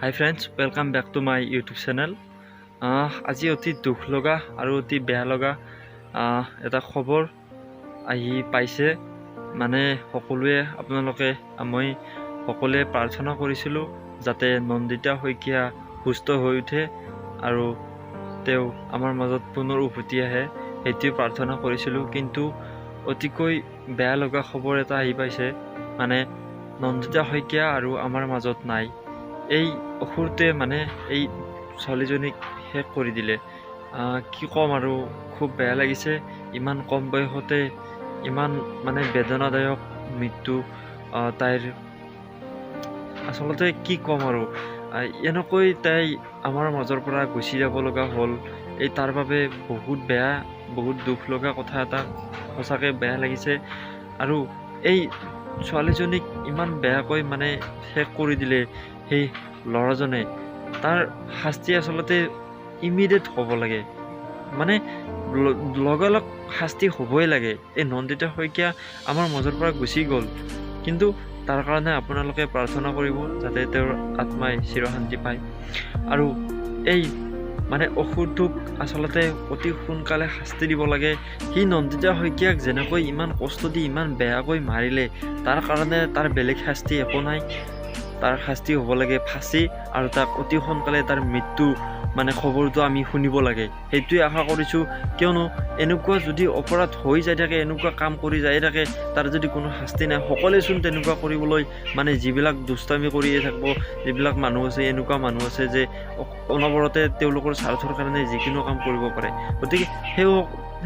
High friends, welcome back to my YouTube channel. আজি অতি দুখ লগা আৰু অতি বেয়া লগা এটা খবৰ আহি পাইছে। মানে সকলোৱে মই সকলোৱে প্ৰাৰ্থনা কৰিছিলোঁ যাতে নন্দিতা শইকীয়া সুস্থ হৈ উঠে আৰু তেওঁ আমাৰ মাজত পুনৰ উভতি আহে, সেইটোৱে প্ৰাৰ্থনা কৰিছিলোঁ। কিন্তু অতিকৈ বেয়া লগা খবৰ এটা আহি পাইছে, মানে নন্দিতা শইকীয়া আৰু আমাৰ মাজত নাই। এই অসুৰটোৱে মানে এই ছোৱালীজনীক শেষ কৰি দিলে। কি ক'ম আৰু, খুব বেয়া লাগিছে। ইমান কম বয়সতে ইমান মানে বেদনাদায়ক মৃত্যু তাইৰ। আচলতে কি ক'ম আৰু, এনেকৈ তাই আমাৰ মাজৰ পৰা গুচি যাব লগা হ'ল। তাৰ বাবে বহুত দুখ লগা কথা এটা, সঁচাকৈ বেয়া লাগিছে। আৰু এই ছোৱালীজনীক ইমান বেয়াকৈ মানে শেষ কৰি দিলে সেই ল'ৰাজনে। তাৰ শাস্তি আচলতে ইমিডিয়েট হ'ব লাগে, মানে লগালগ শাস্তি হ'বই লাগে। এই নন্দিতা শইকীয়া আমাৰ মাজৰ পৰা গুচি গ'ল, কিন্তু তাৰ কাৰণে আপোনালোকে প্ৰাৰ্থনা কৰিব যাতে তেওঁৰ আত্মাই চিৰশান্তি পায়। আৰু এই মানে অসুৰটোক আচলতে অতি সোনকালে শাস্তি দিব লাগে। সি নন্দিতা শইকীয়াক যেনেকৈ ইমান কষ্ট দি ইমান বেয়াকৈ মাৰিলে, তাৰ কাৰণে তাৰ বেলেগ শাস্তি একো নাই। তাৰ শাস্তি হ'ব লাগে ফাঁচী, আৰু তাক অতি সোনকালে তাৰ মৃত্যু মানে খবৰটো আমি শুনিব লাগে, সেইটোৱে আশা কৰিছোঁ। কিয়নো এনেকুৱা যদি অপৰাধ হৈ যাই থাকে, এনেকুৱা কাম কৰি যাই থাকে, তাৰ যদি কোনো শাস্তি নাই, সকলোৱেচোন তেনেকুৱা কৰিবলৈ মানে যিবিলাক দুষ্টামি কৰিয়ে থাকিব, যিবিলাক মানুহ আছে, এনেকুৱা মানুহ আছে যে অনবৰতে তেওঁলোকৰ স্বাৰ্থৰ কাৰণে যিকোনো কাম কৰিব পাৰে। গতিকে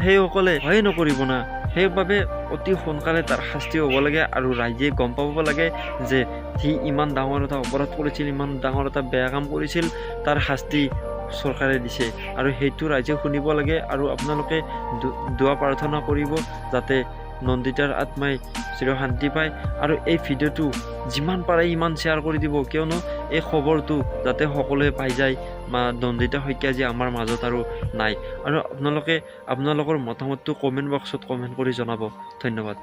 সেইসকলে ভয় নকৰিব না। সেইবাবে অতি সোনকালে তাৰ শাস্তি হ'ব লাগে, আৰু ৰাইজে গম পাব লাগে যে সি ইমান ডাঙৰ এটা অপৰাধ কৰিছিল, ইমান ডাঙৰ এটা বেয়া কাম কৰিছিল, তাৰ শাস্তি চৰকাৰে দিছে, আৰু সেইটো ৰাইজে শুনিব লাগে। আৰু আপোনালোকে দোৱা প্ৰাৰ্থনা কৰিব যাতে নন্দিতাৰ আত্মাই চিৰশান্তি পায়। আৰু এই ভিডিঅ'টো যিমান পাৰে ইমান শ্বেয়াৰ কৰি দিব, কিয়নো এই খবৰটো যাতে সকলোৱে পাই যায়, নন্দিতা শইকীয়া যে আমাৰ মাজত আৰু নাই। আৰু আপোনালোকে আপোনালোকৰ মতামতটো কমেণ্ট বক্সত কমেণ্ট কৰি জনাব। ধন্যবাদ।